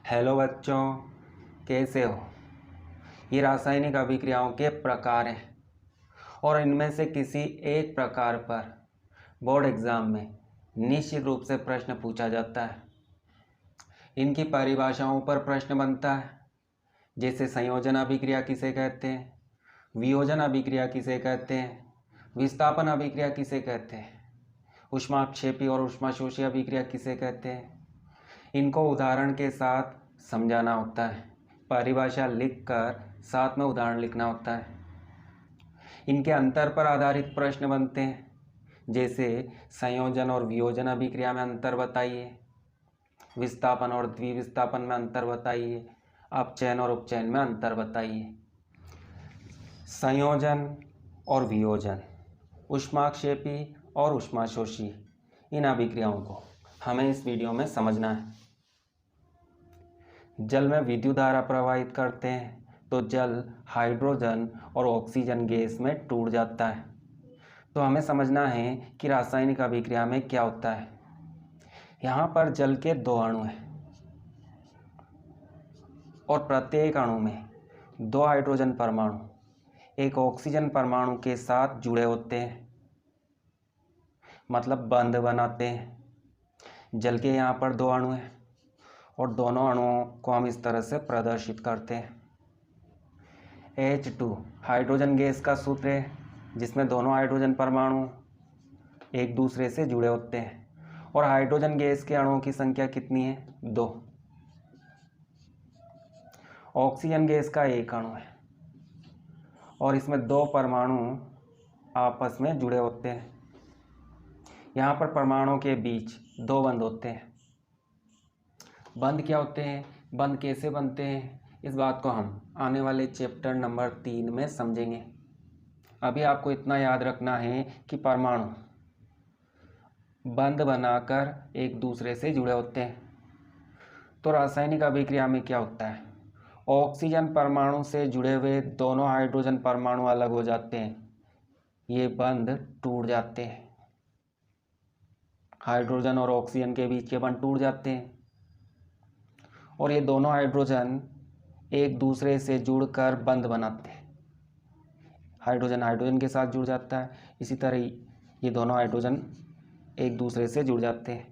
Hello बच्चों, कैसे हो। ये रासायनिक अभिक्रियाओं के प्रकार हैं और इनमें से किसी एक प्रकार पर बोर्ड एग्जाम में निश्चित रूप से प्रश्न पूछा जाता है। इनकी परिभाषाओं पर प्रश्न बनता है, जैसे संयोजन अभिक्रिया किसे कहते हैं, वियोजन अभिक्रिया किसे कहते हैं, विस्थापन अभिक्रिया किसे कहते हैं, ऊष्माक्षेपी और ऊष्माशोषी अभिक्रिया किसे कहते हैं। इनको उदाहरण के साथ समझाना होता है, परिभाषा लिखकर साथ में उदाहरण लिखना होता है। इनके अंतर पर आधारित प्रश्न बनते हैं, जैसे संयोजन और वियोजन अभिक्रिया में अंतर बताइए, विस्थापन और द्विविस्थापन में अंतर बताइए, अपचयन और उपचयन में अंतर बताइए। संयोजन और वियोजन, ऊष्माक्षेपी और ऊष्माशोषी, इन अभिक्रियाओं को हमें इस वीडियो में समझना है। जल में विद्युत धारा प्रवाहित करते हैं तो जल हाइड्रोजन और ऑक्सीजन गैस में टूट जाता है। तो हमें समझना है कि रासायनिक अभिक्रिया में क्या होता है। यहाँ पर जल के दो अणु हैं और प्रत्येक अणु में दो हाइड्रोजन परमाणु एक ऑक्सीजन परमाणु के साथ जुड़े होते हैं, मतलब बंध बनाते हैं। जल के यहाँ पर दो अणु हैं और दोनों अणुओं को हम इस तरह से प्रदर्शित करते हैं। H2 हाइड्रोजन गैस का सूत्र है, जिसमें दोनों हाइड्रोजन परमाणु एक दूसरे से जुड़े होते हैं और हाइड्रोजन गैस के अणुओं की संख्या कितनी है? 2। ऑक्सीजन गैस का एक अणु है और इसमें दो परमाणु आपस में जुड़े होते हैं। यहाँ पर परमाणुओं के बीच दो बंध होते हैं। बंध क्या होते हैं, बंध कैसे बनते हैं, इस बात को हम आने वाले चैप्टर नंबर 3 में समझेंगे। अभी आपको इतना याद रखना है कि परमाणु बंध बनाकर एक दूसरे से जुड़े होते हैं। तो रासायनिक अभिक्रिया में क्या होता है, ऑक्सीजन परमाणु से जुड़े हुए दोनों हाइड्रोजन परमाणु अलग हो जाते हैं, ये बंध टूट जाते हैं। हाइड्रोजन और ऑक्सीजन के बीच के बंध टूट जाते हैं और ये दोनों हाइड्रोजन एक दूसरे से जुड़कर बंध बनाते हैं। हाइड्रोजन हाइड्रोजन के साथ जुड़ जाता है, इसी तरह ये दोनों हाइड्रोजन एक दूसरे से जुड़ जाते हैं।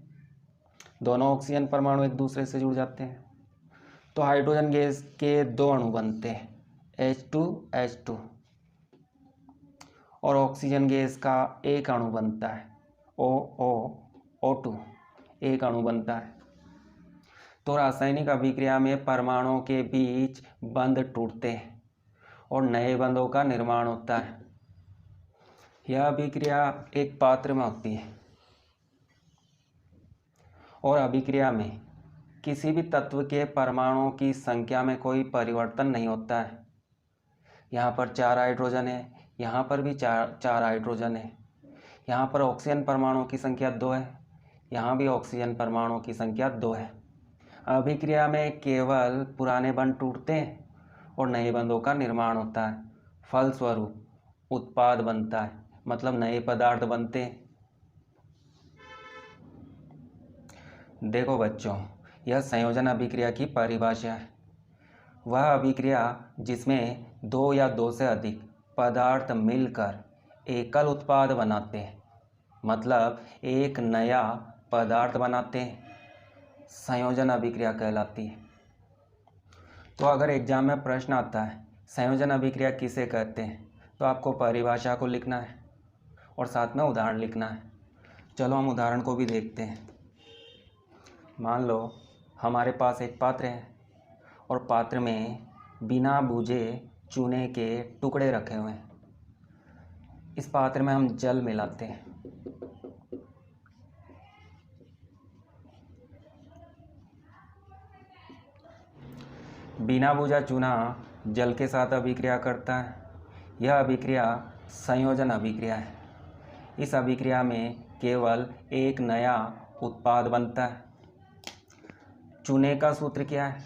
दोनों ऑक्सीजन परमाणु एक दूसरे से जुड़ जाते हैं तो हाइड्रोजन गैस के दो अणु बनते हैं, H2H2, और ऑक्सीजन गैस का एक अणु बनता है, OO2, एक अणु बनता है। तो रासायनिक अभिक्रिया में परमाणुओं के बीच बंध टूटते हैं और नए बंधों का निर्माण होता है। यह अभिक्रिया एक पात्र में होती है और अभिक्रिया में किसी भी तत्व के परमाणुओं की संख्या में कोई परिवर्तन नहीं होता है। यहाँ पर 4 हाइड्रोजन है, यहाँ पर भी चार हाइड्रोजन है। यहाँ पर ऑक्सीजन परमाणुओं की संख्या 2 है, यहाँ भी ऑक्सीजन परमाणुओं की संख्या 2 है। अभिक्रिया में केवल पुराने बंध टूटते हैं और नए बंधों का निर्माण होता है। फलस्वरूप उत्पाद बनता है, मतलब नए पदार्थ बनते हैं। देखो बच्चों, यह संयोजन अभिक्रिया की परिभाषा है। वह अभिक्रिया जिसमें दो या दो से अधिक पदार्थ मिलकर एकल उत्पाद बनाते हैं, मतलब एक नया पदार्थ बनाते हैं, संयोजन अभिक्रिया कहलाती है। तो अगर एग्जाम में प्रश्न आता है संयोजन अभिक्रिया किसे कहते हैं, तो आपको परिभाषा को लिखना है और साथ में उदाहरण लिखना है। चलो हम उदाहरण को भी देखते हैं। मान लो हमारे पास एक पात्र है और पात्र में बिना बूझे चूने के टुकड़े रखे हुए हैं। इस पात्र में हम जल मिलाते हैं। बिना बूझा चूना जल के साथ अभिक्रिया करता है। यह अभिक्रिया संयोजन अभिक्रिया है। इस अभिक्रिया में केवल एक नया उत्पाद बनता है। चूने का सूत्र क्या है,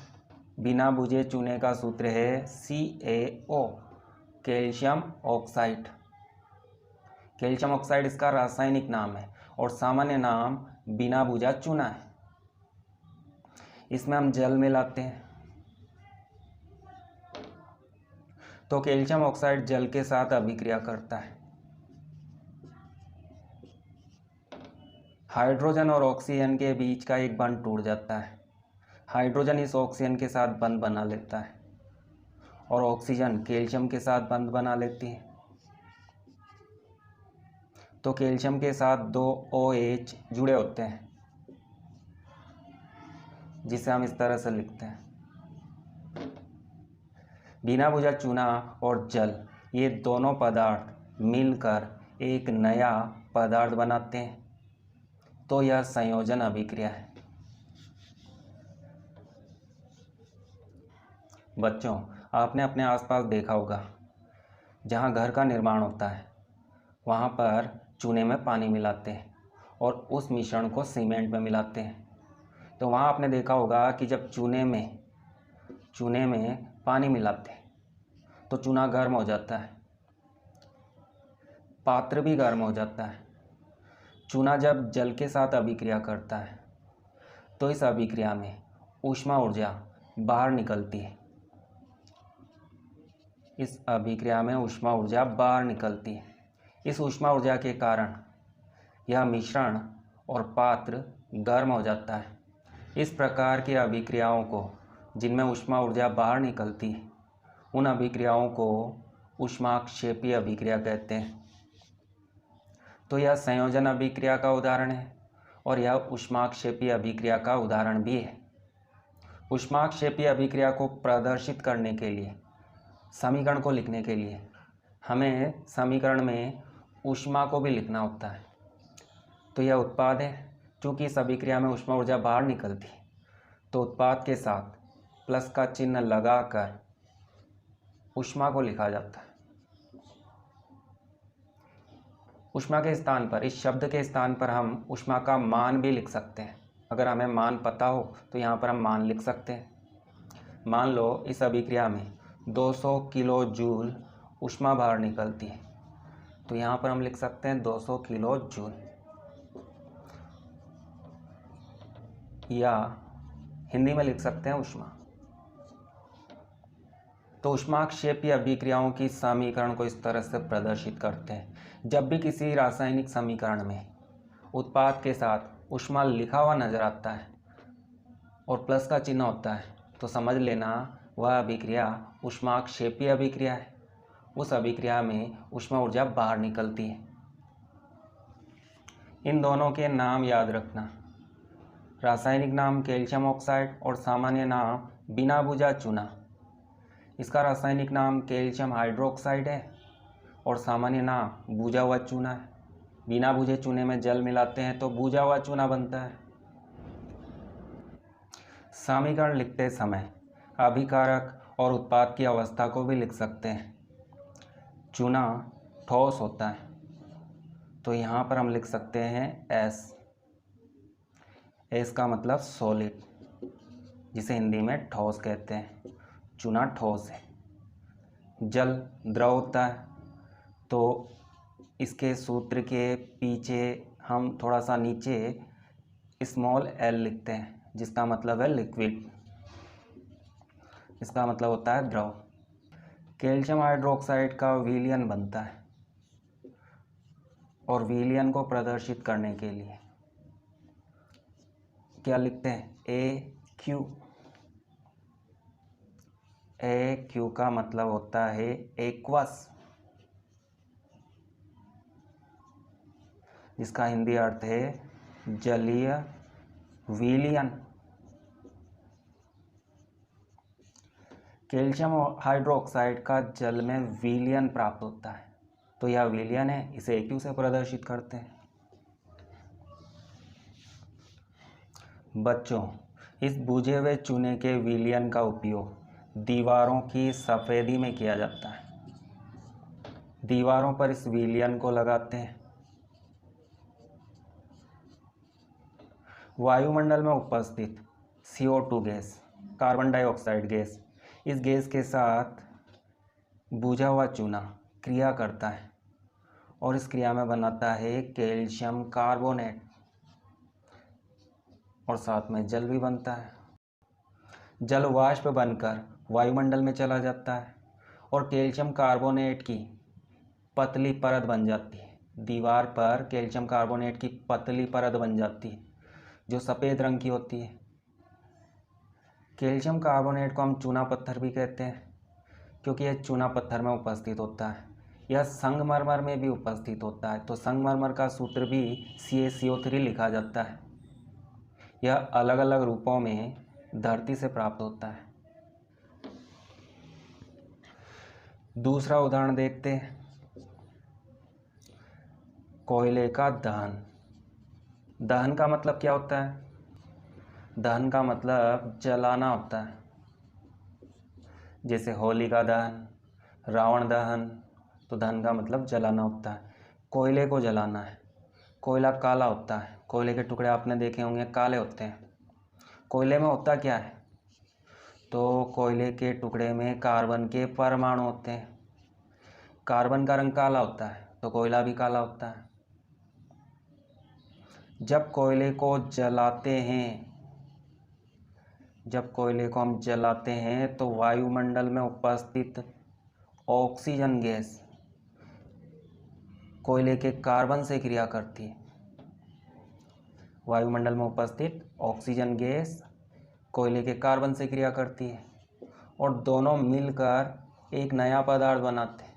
बिना बूझे चूने का सूत्र है CaO, calcium oxide. Calcium oxide इसका रासायनिक नाम है और सामान्य नाम बिना बूझा चूना है। इसमें हम जल मिलाते हैं तो कैल्शियम ऑक्साइड जल के साथ अभिक्रिया करता है। हाइड्रोजन और ऑक्सीजन के बीच का एक बंध टूट जाता है। हाइड्रोजन इस ऑक्सीजन के साथ बंध बना लेता है और ऑक्सीजन कैल्शियम के साथ बंध बना लेती है। तो कैल्शियम के साथ 2 OH जुड़े होते हैं, जिसे हम इस तरह से लिखते हैं। बिना बुझा चूना और जल, ये दोनों पदार्थ मिलकर एक नया पदार्थ बनाते हैं, तो यह संयोजन अभिक्रिया है। बच्चों, आपने अपने आसपास देखा होगा, जहाँ घर का निर्माण होता है वहाँ पर चूने में पानी मिलाते हैं और उस मिश्रण को सीमेंट में मिलाते हैं। तो वहाँ आपने देखा होगा कि जब चूने में पानी मिलाते हैं तो चूना गर्म हो जाता है, पात्र भी गर्म हो जाता है। चूना जब जल के साथ अभिक्रिया करता है तो इस अभिक्रिया में ऊष्मा ऊर्जा बाहर निकलती है। इस अभिक्रिया में ऊष्मा ऊर्जा बाहर निकलती है। इस ऊष्मा ऊर्जा के कारण यह मिश्रण और पात्र गर्म हो जाता है। इस प्रकार की अभिक्रियाओं को, जिनमें ऊष्मा ऊर्जा बाहर निकलती है, उन अभिक्रियाओं को ऊष्माक्षेपी अभिक्रिया कहते हैं। तो यह संयोजन अभिक्रिया का उदाहरण है और यह ऊष्माक्षेपी अभिक्रिया का उदाहरण भी है। ऊष्माक्षेपी अभिक्रिया को प्रदर्शित करने के लिए, समीकरण को लिखने के लिए हमें समीकरण में ऊष्मा को भी लिखना होता है। तो यह उत्पाद है। चूँकि इस अभिक्रिया में ऊष्मा ऊर्जा बाहर निकलती है तो उत्पाद के साथ प्लस का चिन्ह लगाकर ऊष्मा को लिखा जाता है। ऊष्मा के स्थान पर, इस शब्द के स्थान पर हम ऊष्मा का मान भी लिख सकते हैं। अगर हमें मान पता हो तो यहाँ पर हम मान लिख सकते हैं। मान लो इस अभिक्रिया में 200 किलो जूल ऊष्मा बाहर निकलती है, तो यहाँ पर हम लिख सकते हैं 200 किलो जूल, या हिंदी में लिख सकते हैं ऊष्मा। तो ऊष्माक्षेपी अभिक्रियाओं की समीकरण को इस तरह से प्रदर्शित करते हैं। जब भी किसी रासायनिक समीकरण में उत्पाद के साथ ऊष्मा लिखा हुआ नजर आता है और प्लस का चिन्ह होता है तो समझ लेना वह अभिक्रिया ऊष्माक्षेपी अभिक्रिया है। उस अभिक्रिया में ऊष्मा ऊर्जा बाहर निकलती है। इन दोनों के नाम याद रखना। रासायनिक नाम कैल्शियम ऑक्साइड और सामान्य नाम बिना बुझा चूना। इसका रासायनिक नाम कैल्शियम हाइड्रोक्साइड है और सामान्य नाम बुझा हुआ चूना है। बिना बुझे चूने में जल मिलाते हैं तो बुझा हुआ चूना बनता है। समीकरण लिखते समय अभिकारक और उत्पाद की अवस्था को भी लिख सकते हैं। चूना ठोस होता है तो यहाँ पर हम लिख सकते हैं एस। एस का मतलब सॉलिड, जिसे हिंदी में ठोस कहते हैं। चूना ठोस है। जल द्रव होता है तो इसके सूत्र के पीछे हम थोड़ा सा नीचे स्मॉल l लिखते हैं, जिसका मतलब है लिक्विड। इसका मतलब होता है द्रव। कैल्शियम हाइड्रोक्साइड का विलयन बनता है और विलयन को प्रदर्शित करने के लिए क्या लिखते हैं? AQ। AQ का मतलब होता है एक्वस, जिसका हिंदी अर्थ है जलीय विलयन। कैल्शियम हाइड्रोक्साइड का जल में विलयन प्राप्त होता है तो यह विलयन है, इसे AQ से प्रदर्शित करते हैं। बच्चों, इस बुझे हुए चूने के विलयन का उपयोग दीवारों की सफ़ेदी में किया जाता है। दीवारों पर इस विलयन को लगाते हैं। वायुमंडल में उपस्थित CO2 gas, carbon dioxide gas, इस गैस के साथ बुझा हुआ चूना क्रिया करता है और इस क्रिया में बनाता है कैल्शियम कार्बोनेट और साथ में जल भी बनता है। जल वाष्प बनकर वायुमंडल में चला जाता है और कैल्शियम कार्बोनेट की पतली परत बन जाती है। दीवार पर कैल्शियम कार्बोनेट की पतली परत बन जाती है जो सफ़ेद रंग की होती है। कैल्शियम कार्बोनेट को हम चूना पत्थर भी कहते हैं क्योंकि यह चूना पत्थर में उपस्थित होता है। यह संगमरमर में भी उपस्थित होता है, तो संगमरमर का सूत्र भी CaCO3 लिखा जाता है। यह अलग अलग रूपों में धरती से प्राप्त होता है। दूसरा उदाहरण देखते हैं, कोयले का दहन। दहन का मतलब क्या होता है? दहन का मतलब जलाना होता है। जैसे होली का दहन, रावण दहन, तो दहन का मतलब जलाना होता है। कोयले को जलाना है। कोयला काला होता है। कोयले के टुकड़े आपने देखे होंगे काले होते हैं। कोयले में होता क्या है? तो कोयले के टुकड़े में कार्बन के परमाणु होते हैं। कार्बन का रंग काला होता है तो कोयला भी काला होता है। जब कोयले को हम जलाते हैं तो वायुमंडल में उपस्थित ऑक्सीजन गैस कोयले के कार्बन से क्रिया करती है। वायुमंडल में उपस्थित ऑक्सीजन गैस कोयले के कार्बन से क्रिया करती है और दोनों मिलकर एक नया पदार्थ बनाते हैं,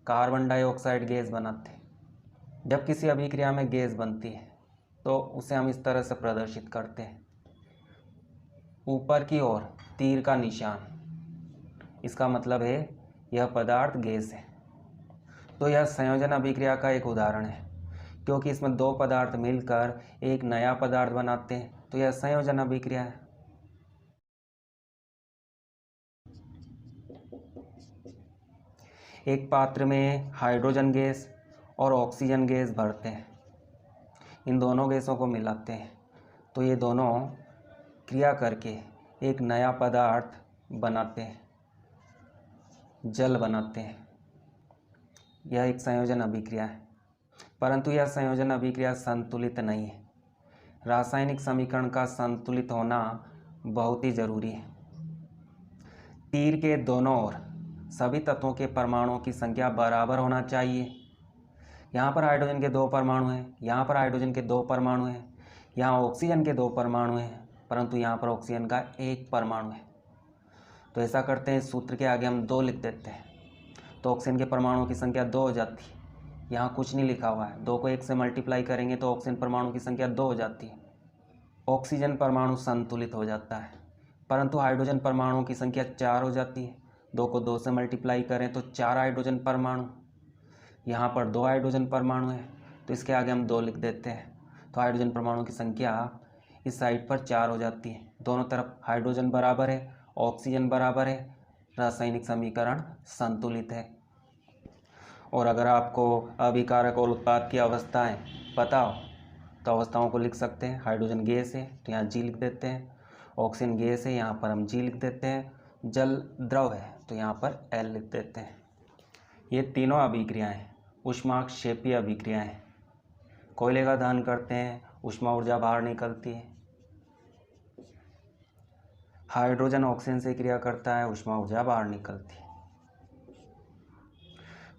कार्बन डाइऑक्साइड गैस बनाते हैं। जब किसी अभिक्रिया में गैस बनती है तो उसे हम इस तरह से प्रदर्शित करते हैं, ऊपर की ओर तीर का निशान। इसका मतलब है यह पदार्थ गैस है। तो यह संयोजन अभिक्रिया का एक उदाहरण है क्योंकि इसमें दो पदार्थ मिलकर एक नया पदार्थ बनाते हैं, तो यह संयोजन अभिक्रिया है। एक पात्र में हाइड्रोजन गैस और ऑक्सीजन गैस भरते हैं। इन दोनों गैसों को मिलाते हैं तो ये दोनों क्रिया करके एक नया पदार्थ बनाते हैं, जल बनाते हैं। यह एक संयोजन अभिक्रिया है, परंतु यह संयोजन अभिक्रिया संतुलित नहीं है। रासायनिक समीकरण का संतुलित होना बहुत ही जरूरी है। तीर के दोनों ओर सभी तत्वों के परमाणुओं की संख्या बराबर होना चाहिए। यहाँ पर हाइड्रोजन के 2 परमाणु हैं, यहाँ पर हाइड्रोजन के 2 परमाणु हैं, यहाँ ऑक्सीजन के 2 परमाणु हैं, परंतु यहाँ पर ऑक्सीजन का 1 परमाणु है। तो ऐसा करते हैं, सूत्र के आगे हम 2 लिख देते हैं तो ऑक्सीजन के परमाणुओं की संख्या 2 हो जाती है। यहाँ कुछ नहीं लिखा हुआ है, 2 को 1 से मल्टीप्लाई करेंगे तो ऑक्सीजन परमाणु की संख्या 2 हो जाती है। ऑक्सीजन परमाणु संतुलित हो जाता है, परंतु हाइड्रोजन परमाणुओं की संख्या 4 हो जाती है। 2 को 2 से मल्टीप्लाई करें तो 4 हाइड्रोजन परमाणु। यहाँ पर 2 हाइड्रोजन परमाणु है तो इसके आगे हम 2 लिख देते हैं तो हाइड्रोजन परमाणु की संख्या इस साइड पर 4 हो जाती है। दोनों तरफ हाइड्रोजन बराबर है, ऑक्सीजन बराबर है, रासायनिक समीकरण संतुलित है। और अगर आपको अभिकारक और उत्पाद की अवस्थाएं पता हो तो अवस्थाओं को लिख सकते हैं। हाइड्रोजन गैस है तो यहाँ G लिख देते हैं, ऑक्सीजन गैस है यहाँ पर हम G लिख देते हैं, जल द्रव है तो यहाँ पर L लिख देते हैं। ये तीनों अभिक्रियाएं ऊष्माक्षेपीय अभिक्रियाएं हैं। कोयले का दहन करते हैं, ऊष्मा ऊर्जा बाहर निकलती है। हाइड्रोजन ऑक्सीजन से क्रिया करता है, ऊष्मा ऊर्जा बाहर निकलती है।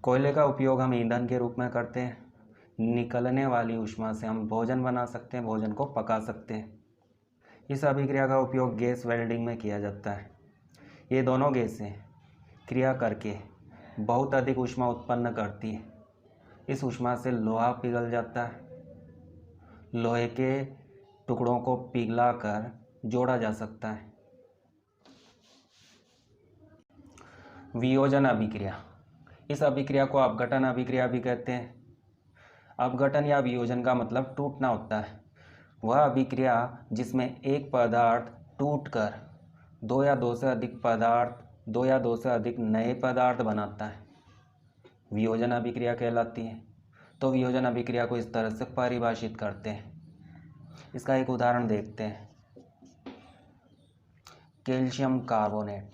कोयले का उपयोग हम ईंधन के रूप में करते हैं। निकलने वाली ऊष्मा से हम भोजन बना सकते हैं, भोजन को पका सकते हैं। इस अभिक्रिया का उपयोग गैस वेल्डिंग में किया जाता है। ये दोनों गैसें क्रिया करके बहुत अधिक ऊष्मा उत्पन्न करती है। इस ऊष्मा से लोहा पिघल जाता है। लोहे के टुकड़ों को पिघलाकर जोड़ा जा सकता है। वियोजन अभिक्रिया, इस अभिक्रिया को अपघटन अभिक्रिया भी कहते हैं। अपघटन या वियोजन का मतलब टूटना होता है। वह अभिक्रिया जिसमें एक पदार्थ टूटकर 2 या 2 से अधिक पदार्थ, 2 या 2 से अधिक नए पदार्थ बनाता है, वियोजन अभिक्रिया कहलाती है। तो वियोजन अभिक्रिया को इस तरह से परिभाषित करते हैं। इसका एक उदाहरण देखते हैं। कैल्शियम कार्बोनेट,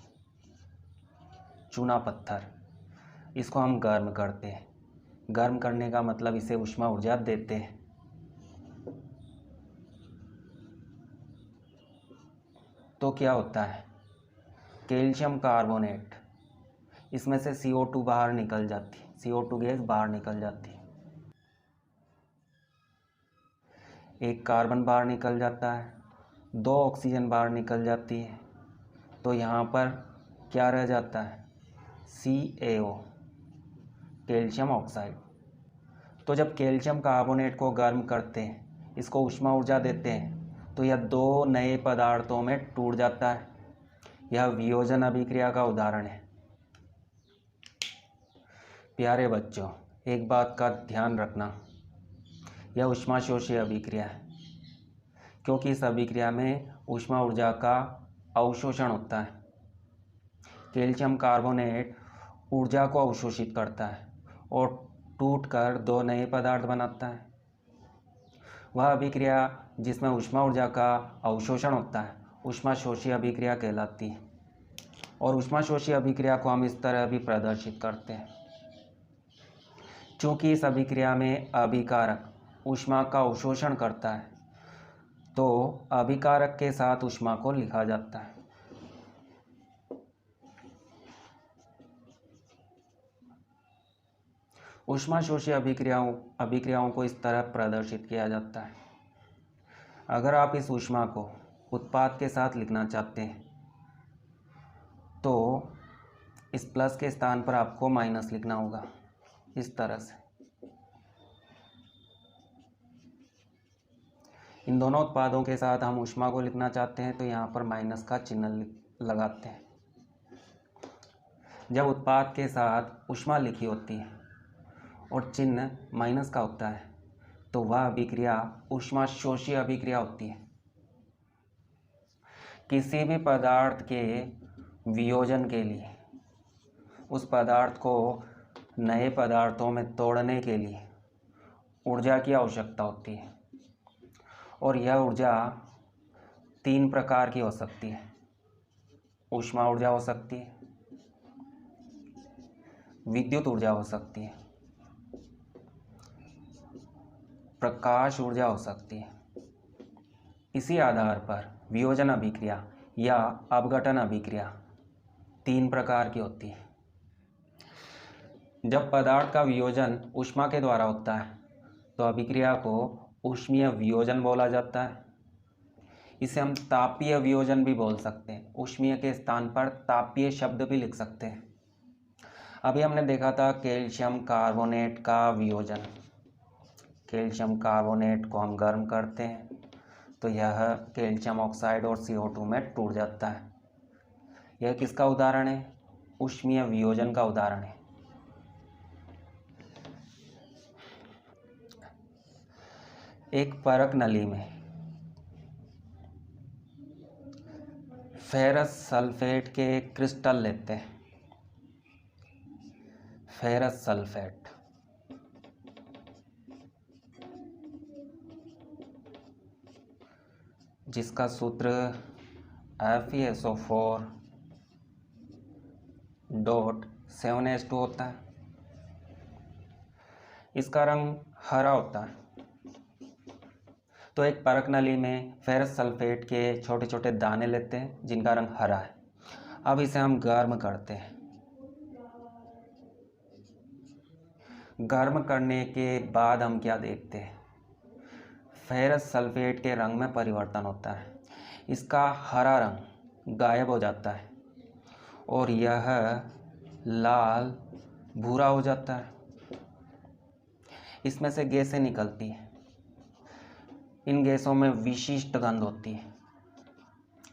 चूना पत्थर, इसको हम गर्म करते हैं। गर्म करने का मतलब इसे ऊष्मा ऊर्जा देते हैं। तो तो क्या होता है, कैल्शियम कार्बोनेट, इसमें से CO2 बाहर निकल जाती है, CO2 गैस बाहर निकल जाती है, एक कार्बन बाहर निकल जाता है, 2 ऑक्सीजन बाहर निकल जाती है, तो यहाँ पर क्या रह जाता है, CaO, कैल्शियम ऑक्साइड। तो जब कैल्शियम कार्बोनेट को गर्म करते हैं, इसको ऊष्मा ऊर्जा देते हैं, तो यह 2 नए पदार्थों में टूट जाता है। यह वियोजन अभिक्रिया का उदाहरण है। प्यारे बच्चों, एक बात का ध्यान रखना, यह ऊष्माशोषी अभिक्रिया है, क्योंकि इस अभिक्रिया में ऊष्मा ऊर्जा का अवशोषण होता है। कैल्शियम कार्बोनेट ऊर्जा को अवशोषित करता है और टूटकर 2 नए पदार्थ बनाता है। वह अभिक्रिया जिसमें ऊष्मा ऊर्जा का अवशोषण होता है ऊष्माशोषी अभिक्रिया कहलाती है। और ऊष्माशोषी अभिक्रिया को हम इस तरह भी प्रदर्शित करते हैं। चूँकि इस अभिक्रिया में अभिकारक ऊष्मा का अवशोषण करता है, तो अभिकारक के साथ ऊष्मा को लिखा जाता है। ऊष्माशोषी अभिक्रियाओं को इस तरह प्रदर्शित किया जाता है। अगर आप इस ऊष्मा को उत्पाद के साथ लिखना चाहते हैं, तो इस प्लस के स्थान पर आपको माइनस लिखना होगा, इस तरह से। इन दोनों उत्पादों के साथ हम ऊष्मा को लिखना चाहते हैं, तो यहाँ पर माइनस का चिन्ह लगाते हैं। जब उत्पाद के साथ ऊष्मा लिखी होती है और चिन्ह माइनस का होता है, तो वह अभिक्रिया ऊष्माशोषी अभिक्रिया होती है। किसी भी पदार्थ के वियोजन के लिए उस पदार्थ को नए पदार्थों में तोड़ने के लिए ऊर्जा की आवश्यकता होती है, और यह ऊर्जा 3 प्रकार की हो सकती है। ऊष्मा ऊर्जा हो सकती है, विद्युत ऊर्जा हो सकती है, प्रकाश ऊर्जा हो सकती है। इसी आधार पर वियोजन अभिक्रिया या अपघटन अभिक्रिया 3 प्रकार की होती है। जब पदार्थ का वियोजन ऊष्मा के द्वारा होता है, तो अभिक्रिया को ऊष्मीय वियोजन बोला जाता है। इसे हम तापीय वियोजन भी बोल सकते हैं। ऊष्मीय के स्थान पर तापीय शब्द भी लिख सकते हैं। अभी हमने देखा था कैल्शियम कार्बोनेट का वियोजन। कैल्शियम कार्बोनेट को हम गर्म करते हैं, तो यह कैल्शियम ऑक्साइड और CO2 में टूट जाता है। यह किसका उदाहरण है? ऊष्मीय वियोजन का उदाहरण है। एक परख नली में फेरस सल्फेट के क्रिस्टल लेते हैं। फेरस सल्फेट, जिसका सूत्र FeSO4.7H2 होता है। इसका रंग हरा होता है। तो एक परख नली में फेरस सल्फेट के छोटे छोटे दाने लेते हैं जिनका रंग हरा है। अब इसे हम गर्म करते हैं। गर्म करने के बाद हम क्या देखते हैं? फेरस सल्फेट के रंग में परिवर्तन होता है। इसका हरा रंग गायब हो जाता है और यह लाल भूरा हो जाता है। इसमें से गैसें निकलती हैं। इन गैसों में विशिष्ट गंध होती है,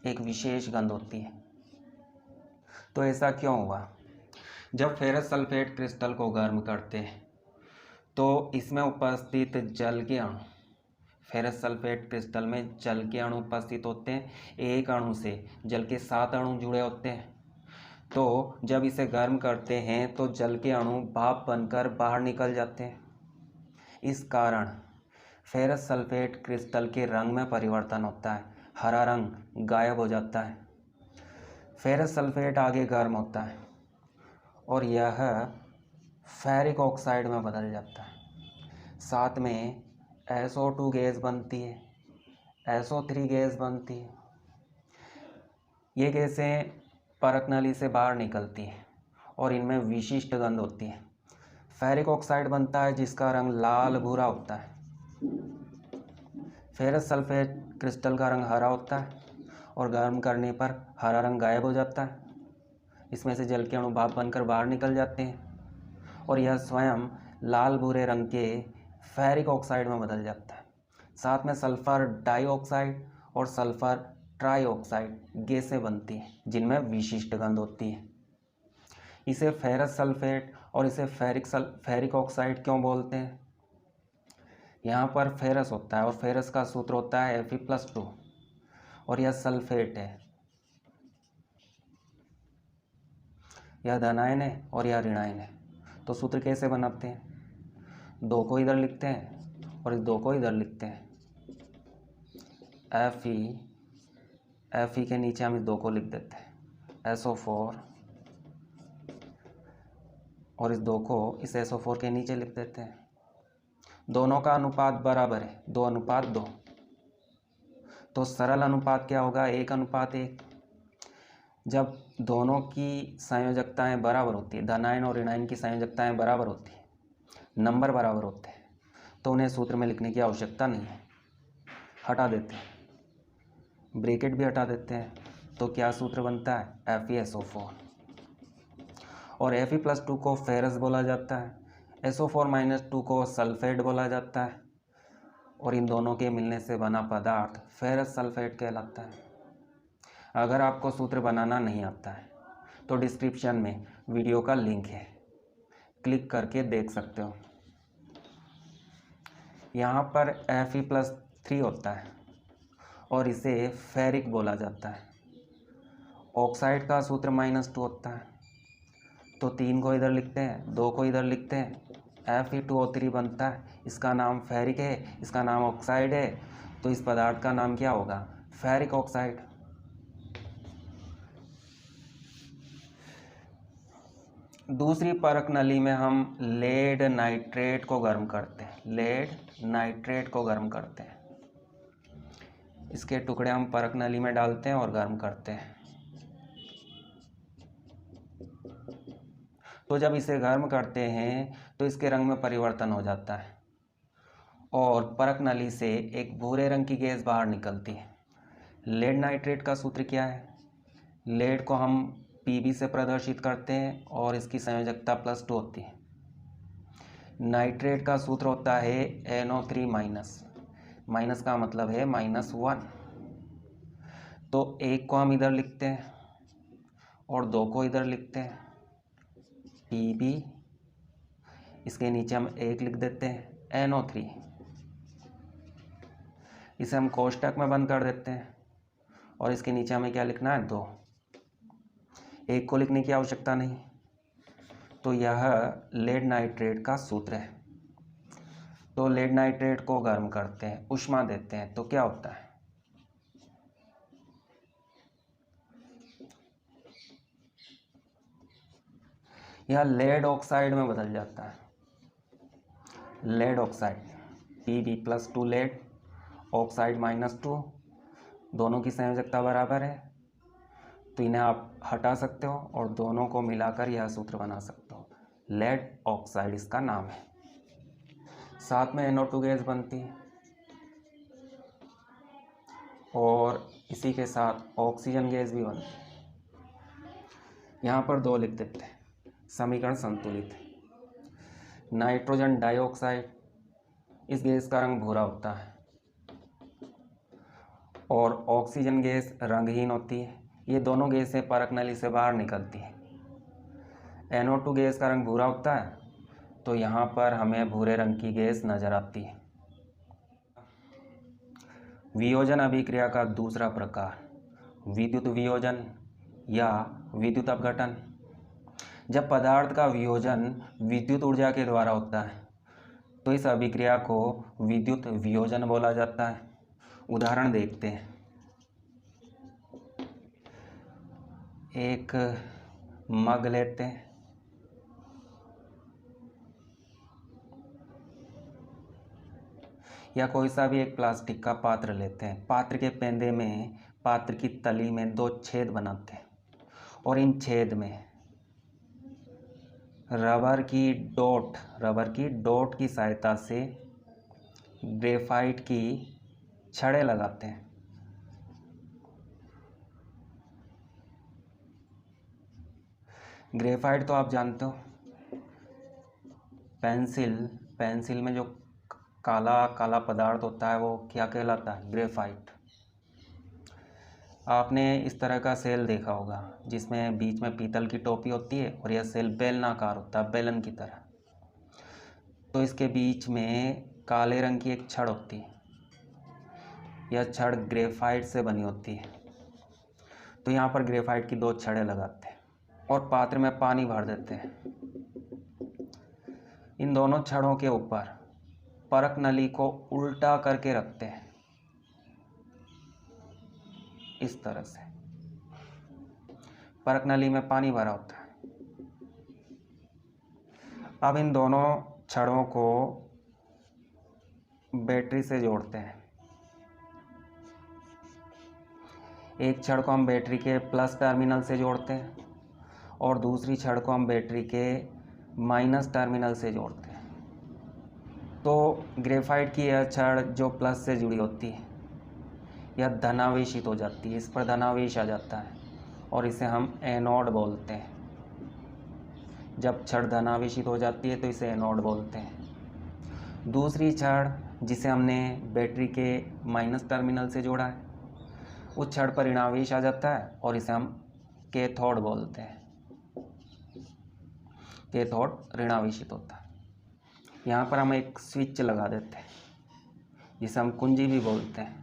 एक विशेष गंध होती है। तो ऐसा क्यों हुआ? जब फेरस सल्फेट क्रिस्टल को गर्म करते हैं, तो इसमें उपस्थित जल के अणु, फेरस सल्फेट क्रिस्टल में जल के अणु उपस्थित होते हैं। एक अणु से जल के 7 अणु जुड़े होते हैं। तो जब इसे गर्म करते हैं तो जल के अणु भाप बनकर बाहर निकल जाते हैं। इस कारण फेरस सल्फेट क्रिस्टल के रंग में परिवर्तन होता है, हरा रंग गायब हो जाता है। फेरस सल्फेट आगे गर्म होता है और यह फेरिक ऑक्साइड में बदल जाता है। साथ में SO2 गैस बनती है, SO3 गैस बनती है। ये गैसें परत नली से बाहर निकलती हैं और इनमें विशिष्ट गंध होती है। फेरिक ऑक्साइड बनता है जिसका रंग लाल भूरा होता है। फेरस सल्फेट क्रिस्टल का रंग हरा होता है और गर्म करने पर हरा रंग गायब हो जाता है। इसमें से जल के अणु भाप बनकर बाहर निकल जाते हैं और यह स्वयं लाल भूरे रंग के फेरिक ऑक्साइड में बदल जाता है। साथ में सल्फर डाइऑक्साइड और सल्फर ट्राइऑक्साइड गैसें बनती हैं जिनमें विशिष्ट गंध होती है। इसे फेरस सल्फेट और इसे फेरिक ऑक्साइड क्यों बोलते हैं? यहाँ पर फेरस होता है और फेरस का सूत्र होता है Fe+2 और यह सल्फेट है, यह धनायन है और यह ऋणायन है। तो सूत्र कैसे बनाते हैं? 2 को इधर लिखते हैं और इस 2 को इधर लिखते हैं। Fe के नीचे हम इस 2 को लिख देते हैं SO4 और इस 2 को इस SO4 के नीचे लिख देते हैं। दोनों का अनुपात बराबर है 2:2। तो सरल अनुपात क्या होगा? 1:1। जब दोनों की संयोजकताएं बराबर होती है, धनायन और ऋणायन की संयोजकताएं बराबर होती है, नंबर बराबर होते हैं, तो उन्हें सूत्र में लिखने की आवश्यकता नहीं है, हटा देते हैं, ब्रैकेट भी हटा देते हैं। तो क्या सूत्र बनता है? FeSO4 और Fe+2 को फेरस बोला जाता है, SO4-2 को सल्फेट बोला जाता है और इन दोनों के मिलने से बना पदार्थ फेरस सल्फेट कहलाता है। अगर आपको सूत्र बनाना नहीं आता है तो डिस्क्रिप्शन में वीडियो का लिंक है, क्लिक करके देख सकते हो। यहाँ पर Fe+3 होता है और इसे फेरिक बोला जाता है। ऑक्साइड का सूत्र -2 होता है, तो 3 को इधर लिखते हैं, 2 को इधर लिखते हैं, Fe2O3 बनता है। इसका नाम फेरिक है, इसका नाम ऑक्साइड है, तो इस पदार्थ का नाम क्या होगा? Ferric oxide. दूसरी परख नली में हम लेड नाइट्रेट को गर्म करते हैं, लेड नाइट्रेट को गर्म करते हैं। इसके टुकड़े हम परख नली में डालते हैं और गर्म करते हैं। तो जब इसे गर्म करते हैं तो इसके रंग में परिवर्तन हो जाता है और परख नली से एक भूरे रंग की गैस बाहर निकलती है। लेड नाइट्रेट का सूत्र क्या है? लेड को हम Pb से प्रदर्शित करते हैं और इसकी संयोजकता +2 होती है। नाइट्रेट का सूत्र होता है NO3-, माइनस का मतलब है -1। तो 1 को हम इधर लिखते हैं और 2 को इधर लिखते हैं, Pb, इसके नीचे हम 1 लिख देते हैं NO3। इसे हम कोष्टक में बंद कर देते हैं और इसके नीचे हमें क्या लिखना है? 2। 1 को लिखने की आवश्यकता नहीं। तो यह लेड नाइट्रेट का सूत्र है। तो लेड नाइट्रेट को गर्म करते हैं, ऊष्मा देते हैं, तो क्या होता है? यह लेड ऑक्साइड में बदल जाता है, lead oxide. Pb+2 lead, oxide -2, दोनों की संयोजकता बराबर है, तो इन्हें आप हटा सकते हो और दोनों को मिलाकर यह सूत्र बना सकते हो, लेड ऑक्साइड इसका नाम है। साथ में NO2 गैस बनती है और इसी के साथ ऑक्सीजन गैस भी बनती है। यहाँ पर 2 लिख देते हैं, समीकरण संतुलित है। नाइट्रोजन डाइऑक्साइड, इस गैस का रंग भूरा होता है और ऑक्सीजन गैस रंगहीन होती है। ये दोनों गैसें परख नली से बाहर निकलती हैं। NO2 गैस का रंग भूरा होता है, तो यहाँ पर हमें भूरे रंग की गैस नज़र आती है। वियोजन अभिक्रिया का दूसरा प्रकार, विद्युत वियोजन या विद्युत अपघटन। जब पदार्थ का वियोजन विद्युत ऊर्जा के द्वारा होता है तो इस अभिक्रिया को विद्युत वियोजन बोला जाता है। उदाहरण देखते हैं। एक मग लेते हैं, या कोई सा भी एक प्लास्टिक का पात्र लेते हैं। पात्र के पेंदे में पात्र की तली में 2 छेद बनाते हैं और इन छेद में रबर की डॉट की सहायता से ग्रेफाइट की छड़ें लगाते हैं। ग्रेफाइट तो आप जानते हो, पेंसिल में जो काला काला पदार्थ होता है वो क्या कहलाता है? ग्रेफाइट। आपने इस तरह का सेल देखा होगा जिसमें बीच में पीतल की टोपी होती है और यह सेल बेलनाकार होता है, बेलन की तरह। तो इसके बीच में काले रंग की एक छड़ होती है, यह छड़ ग्रेफाइट से बनी होती है। तो यहाँ पर ग्रेफाइट की 2 छड़ें लगाते हैं और पात्र में पानी भर देते हैं। इन दोनों छड़ों के ऊपर परख नली को उल्टा करके रखते हैं, इस तरह से। परख नली में पानी भरा होता है। अब इन दोनों छड़ों को बैटरी से जोड़ते हैं। एक छड़ को हम बैटरी के प्लस टर्मिनल से जोड़ते हैं और दूसरी छड़ को हम बैटरी के माइनस टर्मिनल से जोड़ते हैं। तो ग्रेफाइट की यह छड़ जो प्लस से जुड़ी होती है यह धनावेशित हो जाती है, इस पर धनावेश आ जाता है और इसे हम एनोड बोलते हैं। जब छड़ धनावेशित हो जाती है तो इसे एनोड बोलते हैं। दूसरी छड़ जिसे हमने बैटरी के माइनस टर्मिनल से जोड़ा है उस छड़ पर ऋणावेश आ जाता है और इसे हम कैथोड बोलते हैं। कैथोड ऋणावेशित होता है। यहाँ पर हम एक स्विच लगा देते हैं जिसे हम कुंजी भी बोलते हैं।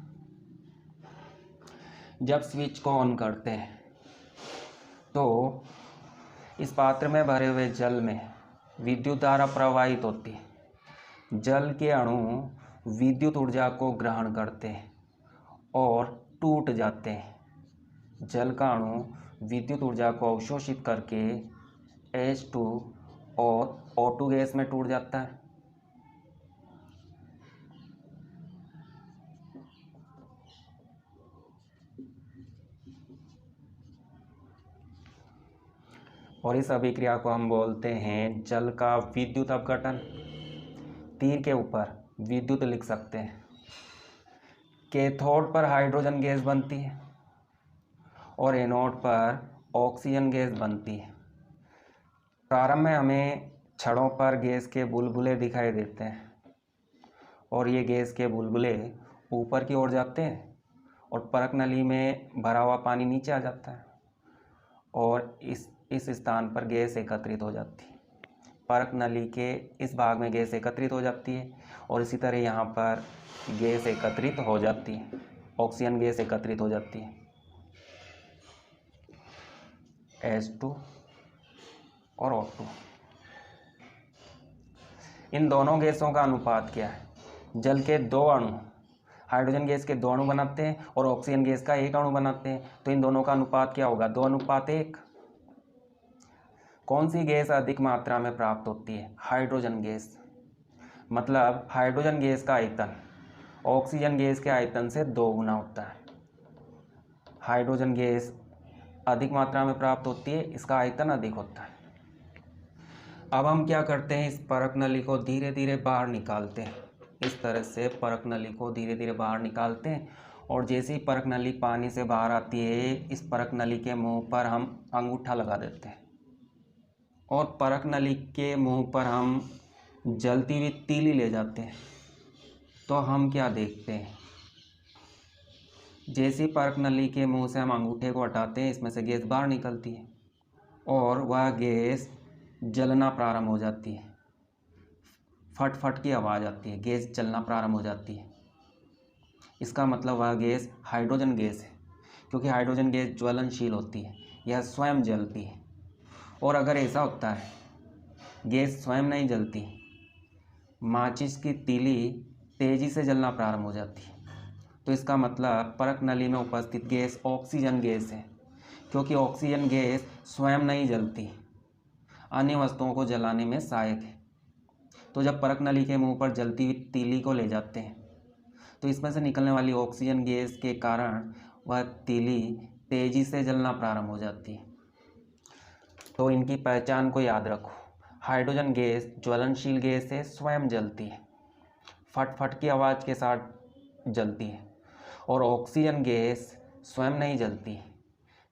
जब स्विच को ऑन करते हैं तो इस पात्र में भरे हुए जल में विद्युत धारा प्रवाहित होती है। जल के अणु विद्युत ऊर्जा को ग्रहण करते हैं और टूट जाते हैं। जल का अणु विद्युत ऊर्जा को अवशोषित करके H2 और O2 गैस में टूट जाता है। और इस अभिक्रिया को हम बोलते हैं जल का विद्युत अपघटन। तीर के ऊपर विद्युत लिख सकते हैं। कैथोड पर हाइड्रोजन गैस बनती है और एनोड पर ऑक्सीजन गैस बनती है। प्रारंभ में हमें छड़ों पर गैस के बुलबुले दिखाई देते हैं और ये गैस के बुलबुले ऊपर की ओर जाते हैं और परख नली में भरा हुआ पानी नीचे आ जाता है और इस स्थान पर गैस एकत्रित हो जाती है। परख नली के इस भाग में गैस एकत्रित हो जाती है और इसी तरह यहाँ पर गैस एकत्रित हो जाती है, ऑक्सीजन गैस एकत्रित हो जाती है, H2 और O2। इन दोनों गैसों का अनुपात क्या है? जल के 2 अणु हाइड्रोजन गैस के 2 अणु बनाते हैं और ऑक्सीजन गैस का 1 अणु बनाते हैं, तो इन दोनों का अनुपात क्या होगा? 2:1। कौन सी गैस अधिक मात्रा में प्राप्त होती है? Hydrogen gas. मतलब हाइड्रोजन गैस का आयतन ऑक्सीजन गैस के आयतन से 2 गुना होता है। हाइड्रोजन गैस अधिक मात्रा में प्राप्त होती है, इसका आयतन अधिक होता है। अब हम क्या करते हैं, इस परख नली को धीरे धीरे बाहर निकालते हैं। इस तरह से परख नली को धीरे धीरे बाहर निकालते हैं और जैसे ही परख नली पानी से बाहर आती है इस परख नली के मुंह पर हम अंगूठा लगा देते हैं और परख नली के मुंह पर हम जलती हुई तीली ले जाते हैं। तो हम क्या देखते हैं, जैसी परख नली के मुंह से हम अंगूठे को हटाते हैं इसमें से गैस बाहर निकलती है और वह गैस जलना प्रारंभ हो जाती है। फट फट की आवाज़ आती है, गैस जलना प्रारंभ हो जाती है। इसका मतलब वह गैस हाइड्रोजन गैस है, क्योंकि हाइड्रोजन गैस ज्वलनशील होती है, यह स्वयं जलती है। और अगर ऐसा होता है गैस स्वयं नहीं जलती, माचिस की तीली तेज़ी से जलना प्रारंभ हो जाती है, तो इसका मतलब परख नली में उपस्थित गैस ऑक्सीजन गैस है, क्योंकि ऑक्सीजन गैस स्वयं नहीं जलती, अन्य वस्तुओं को जलाने में सहायक है। तो जब परख नली के मुंह पर जलती हुई तीली को ले जाते हैं तो इसमें से निकलने वाली ऑक्सीजन गैस के कारण वह तीली तेजी से जलना प्रारंभ हो जाती है। तो इनकी पहचान को याद रखो। हाइड्रोजन गैस ज्वलनशील गैस है, स्वयं जलती है, फट फट की आवाज़ के साथ जलती है। और ऑक्सीजन गैस स्वयं नहीं जलती,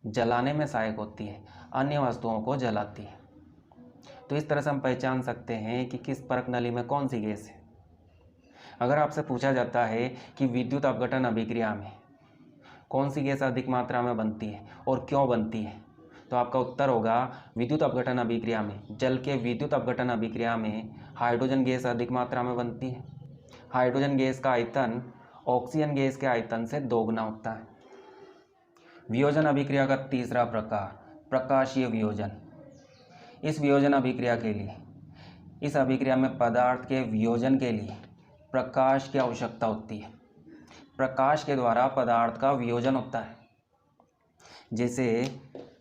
जलाने में सहायक होती है, अन्य वस्तुओं को जलाती है। तो इस तरह से हम पहचान सकते हैं कि किस परख नली में कौन सी गैस है। अगर आपसे पूछा जाता है कि विद्युत अपघटन अभिक्रिया में कौन सी गैस अधिक मात्रा में बनती है और क्यों बनती है, तो आपका उत्तर होगा विद्युत अपघटन अभिक्रिया में, जल के विद्युत अपघटन अभिक्रिया में हाइड्रोजन गैस अधिक मात्रा में बनती है। हाइड्रोजन गैस का आयतन ऑक्सीजन गैस के आयतन से दोगुना होता है। वियोजन अभिक्रिया का तीसरा प्रकार प्रकाशीय वियोजन। इस वियोजन अभिक्रिया के लिए, इस अभिक्रिया में पदार्थ के वियोजन के लिए प्रकाश की आवश्यकता होती है। प्रकाश के द्वारा पदार्थ का वियोजन होता है। जैसे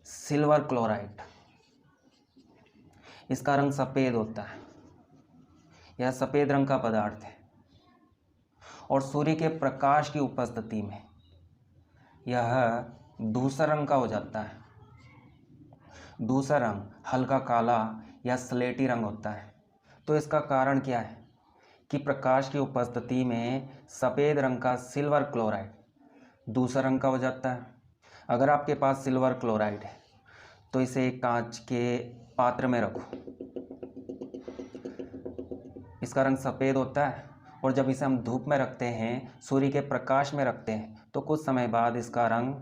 सिल्वर क्लोराइड, इसका रंग सफ़ेद होता है, यह सफ़ेद रंग का पदार्थ है और सूर्य के प्रकाश की उपस्थिति में यह धूसर रंग का हो जाता है। धूसर रंग हल्का काला या स्लेटी रंग होता है। तो इसका कारण क्या है कि प्रकाश की उपस्थिति में सफ़ेद रंग का सिल्वर क्लोराइड धूसर रंग का हो जाता है। अगर आपके पास सिल्वर क्लोराइड है तो इसे एक कांच के पात्र में रखो, इसका रंग सफ़ेद होता है और जब इसे हम धूप में रखते हैं, सूर्य के प्रकाश में रखते हैं, तो कुछ समय बाद इसका रंग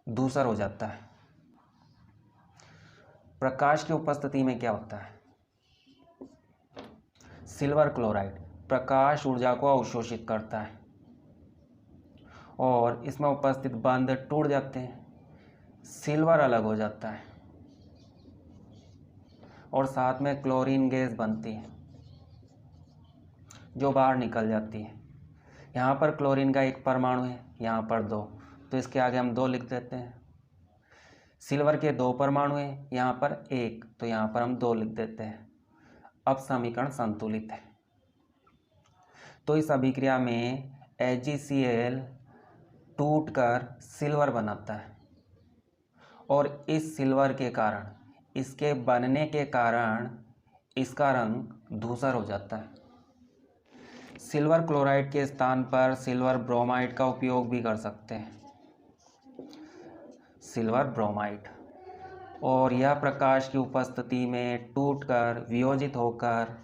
धूसर हो जाता है। प्रकाश की उपस्थिति में क्या होता है, सिल्वर क्लोराइड प्रकाश ऊर्जा को अवशोषित करता है और इसमें उपस्थित बंध टूट जाते हैं, सिल्वर अलग हो जाता है और साथ में क्लोरीन गैस बनती है जो बाहर निकल जाती है। यहाँ पर क्लोरीन का एक परमाणु है, यहाँ पर दो, तो इसके आगे हम दो लिख देते हैं। सिल्वर के दो परमाणु हैं, यहाँ पर एक, तो यहाँ पर हम दो लिख देते हैं। अब समीकरण संतुलित है। तो इस अभिक्रिया में AgCl टूटकर सिल्वर बनाता है और इस सिल्वर के कारण, इसके बनने के कारण इसका रंग धूसर हो जाता है। सिल्वर क्लोराइड के स्थान पर सिल्वर ब्रोमाइड का उपयोग भी कर सकते हैं, सिल्वर ब्रोमाइड, और यह प्रकाश की उपस्थिति में टूटकर वियोजित होकर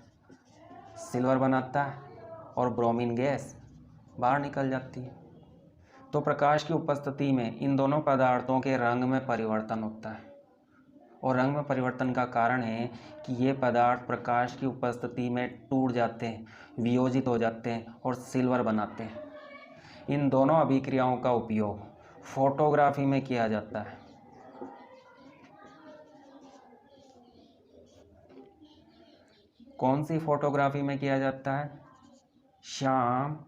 सिल्वर बनाता है और ब्रोमीन गैस बाहर निकल जाती है। तो प्रकाश की उपस्थिति में इन दोनों पदार्थों के रंग में परिवर्तन होता है और रंग में परिवर्तन का कारण है कि ये पदार्थ प्रकाश की उपस्थिति में टूट जाते हैं, वियोजित हो जाते हैं और सिल्वर बनाते हैं। इन दोनों अभिक्रियाओं का उपयोग फोटोग्राफी में किया जाता है। कौन सी फोटोग्राफी में किया जाता है, श्याम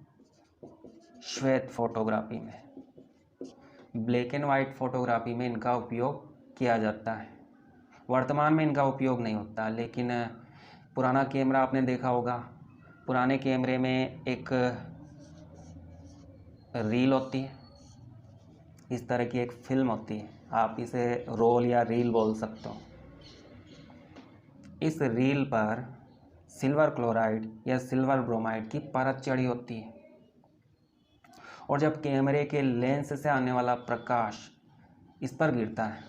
श्वेत फोटोग्राफी में, ब्लैक एंड वाइट फोटोग्राफी में इनका उपयोग किया जाता है। वर्तमान में इनका उपयोग नहीं होता, लेकिन पुराना कैमरा आपने देखा होगा, पुराने कैमरे में एक रील होती है, इस तरह की एक फिल्म होती है, आप इसे रोल या रील बोल सकते हो। इस रील पर सिल्वर क्लोराइड या सिल्वर ब्रोमाइड की परत चढ़ी होती है और जब कैमरे के लेंस से आने वाला प्रकाश इस पर गिरता है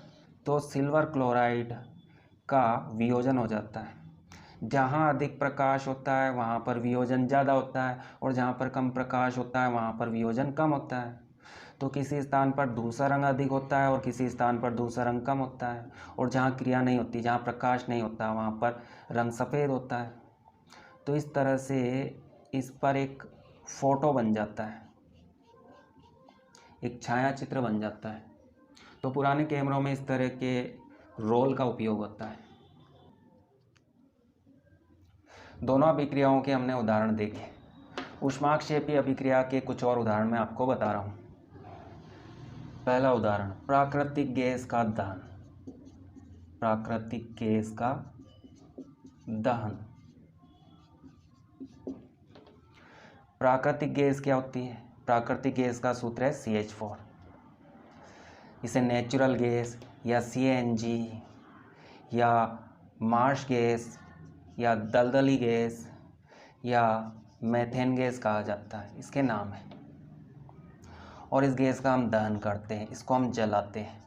तो सिल्वर क्लोराइड का वियोजन हो जाता है। जहाँ अधिक प्रकाश होता है वहाँ पर वियोजन ज़्यादा होता है और जहाँ पर कम प्रकाश होता है वहाँ पर वियोजन कम होता है। तो किसी स्थान पर दूसरा रंग अधिक होता है और किसी स्थान पर दूसरा रंग कम होता है, और जहाँ क्रिया नहीं होती, जहाँ प्रकाश नहीं होता, वहाँ पर रंग सफ़ेद होता है। तो इस तरह से इस पर एक फ़ोटो बन जाता है, एक छाया चित्र बन जाता है। तो पुराने कैमरों में इस तरह के रोल का उपयोग होता है। दोनों अभिक्रियाओं के हमने उदाहरण देखे। ऊष्माक्षेपी अभिक्रिया के कुछ और उदाहरण मैं आपको बता रहा हूँ। पहला उदाहरण, प्राकृतिक गैस का दहन। प्राकृतिक गैस का दहन। प्राकृतिक गैस क्या होती है? प्राकृतिक गैस का सूत्र है CH4। इसे नेचुरल गैस या CNG या मार्श गैस या दलदली गैस या मेथेन गैस कहा जाता है, इसके नाम है। और इस गैस का हम दहन करते हैं, इसको हम जलाते हैं।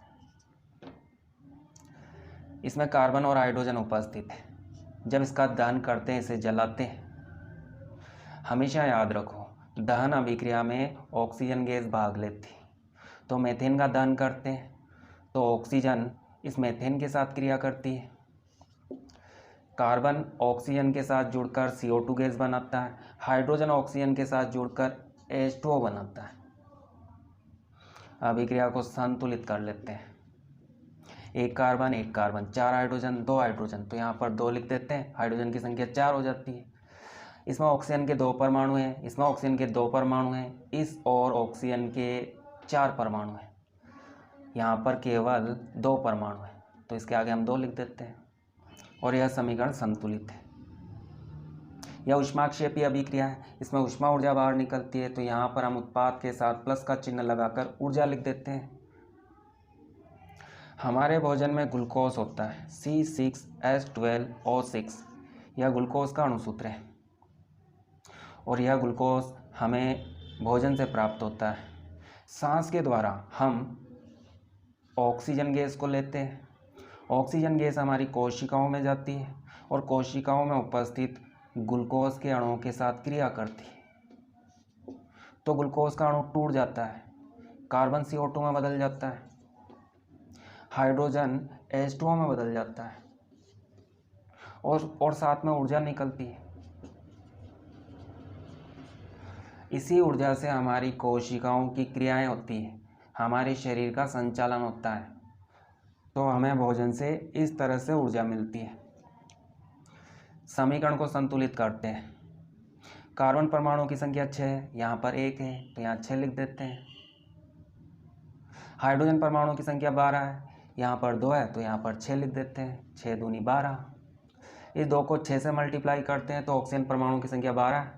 इसमें कार्बन और हाइड्रोजन उपस्थित है। जब इसका दहन करते हैं, इसे जलाते हैं, हमेशा याद रखो दहन अभिक्रिया में ऑक्सीजन गैस भाग लेती है। तो मीथेन का दहन करते हैं तो ऑक्सीजन इस मीथेन के साथ क्रिया करती है। कार्बन ऑक्सीजन के साथ जुड़कर CO2 गैस बनाता है। हाइड्रोजन ऑक्सीजन के साथ जुड़कर H2O बनाता है। अभिक्रिया को संतुलित कर लेते हैं। एक कार्बन, 4 हाइड्रोजन, 2 हाइड्रोजन, तो यहाँ पर 2 लिख देते हैं। हाइड्रोजन की संख्या 4 हो जाती है। इसमें ऑक्सीजन के 2 परमाणु हैं, इसमें ऑक्सीजन के 2 परमाणु हैं, इस और ऑक्सीजन के 4 परमाणु हैं। यहाँ पर केवल 2 परमाणु हैं, तो इसके आगे हम 2 लिख देते हैं और यह समीकरण संतुलित है। यह ऊष्माक्षेपीय अभिक्रिया है। इसमें ऊष्मा ऊर्जा बाहर निकलती है, तो यहाँ पर हम उत्पाद के साथ प्लस का चिन्ह लगाकर ऊर्जा लिख देते हैं। हमारे भोजन में ग्लूकोज होता है C6H12O6, यह ग्लूकोज का अणुसूत्र है और यह ग्लूकोज हमें भोजन से प्राप्त होता है। सांस के द्वारा हम ऑक्सीजन गैस को लेते हैं। ऑक्सीजन गैस हमारी कोशिकाओं में जाती है और कोशिकाओं में उपस्थित ग्लूकोज के अणुओं के साथ क्रिया करती है, तो ग्लूकोज का अणु टूट जाता है, कार्बन CO2 में बदल जाता है, हाइड्रोजन H2O में बदल जाता है और साथ में ऊर्जा निकलती है। इसी ऊर्जा से हमारी कोशिकाओं की क्रियाएं होती है, हमारे शरीर का संचालन होता है, तो हमें भोजन से इस तरह से ऊर्जा मिलती है। समीकरण को संतुलित करते हैं। कार्बन परमाणु की संख्या 6 है, यहाँ पर 1 है तो यहाँ 6 लिख देते हैं। हाइड्रोजन परमाणु की संख्या 12 है, यहाँ पर 2 है तो यहाँ पर 6 लिख देते हैं। 6 दूनी 12। इस 2 को 6 से मल्टीप्लाई करते हैं तो ऑक्सीजन परमाणु की संख्या 12 है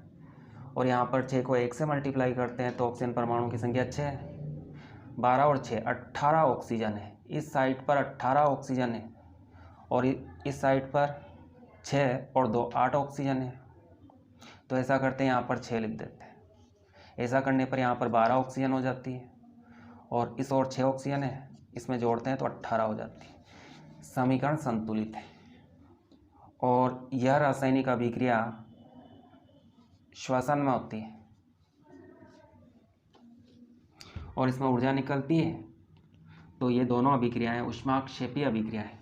और यहाँ पर 6 को 1 से मल्टीप्लाई करते हैं तो ऑक्सीजन परमाणु की संख्या 6 है। 12 और 6 18 ऑक्सीजन है। इस साइड पर 18 ऑक्सीजन है और इस साइड पर 6 और 2 8 ऑक्सीजन है। तो ऐसा करते हैं, यहाँ पर 6 लिख देते हैं। ऐसा करने पर यहाँ पर 12 ऑक्सीजन हो जाती है और इस और 6 ऑक्सीजन है, इसमें जोड़ते हैं तो 18 हो जाती है। समीकरण संतुलित है और यह रासायनिक अभिक्रिया श्वसन में होती है और इसमें ऊर्जा निकलती है, तो ये दोनों अभिक्रियाएं ऊष्माक्षेपीय अभिक्रिया है।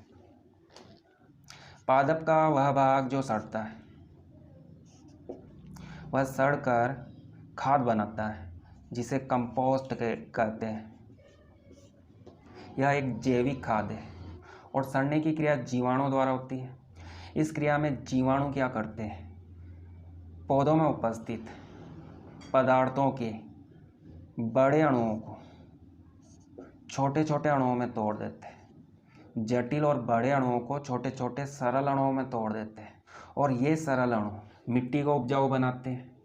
पादप का वह भाग जो सड़ता है वह सड़कर खाद बनाता है, जिसे कंपोस्ट कहते हैं। यह एक जैविक खाद है और सड़ने की क्रिया जीवाणुओं द्वारा होती है। इस क्रिया में जीवाणु क्या करते हैं, पौधों में उपस्थित पदार्थों के बड़े अणुओं को छोटे छोटे अणुओं में तोड़ देते हैं। जटिल और बड़े अणुओं को छोटे छोटे सरल अणुओं में तोड़ देते हैं और ये सरल अणु मिट्टी को उपजाऊ बनाते हैं,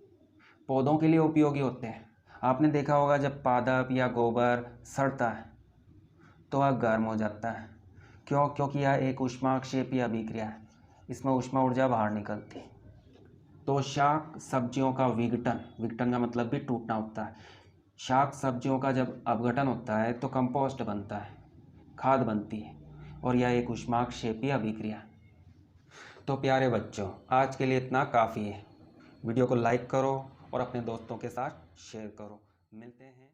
पौधों के लिए उपयोगी होते हैं। आपने देखा होगा जब पादप या गोबर सड़ता है तो वह गर्म हो जाता है। क्यों? क्योंकि यह एक ऊष्माक्षेपीय अभिक्रिया है, इसमें ऊष्मा ऊर्जा बाहर निकलती है। तो शाक सब्जियों का विघटन का मतलब भी टूटना होता है। शाक सब्जियों का जब अपघटन होता है तो कंपोस्ट बनता है, खाद बनती है और यह एक ऊष्माक्षेपीय अभिक्रिया। तो प्यारे बच्चों, आज के लिए इतना काफ़ी है। वीडियो को लाइक करो और अपने दोस्तों के साथ शेयर करो। मिलते हैं।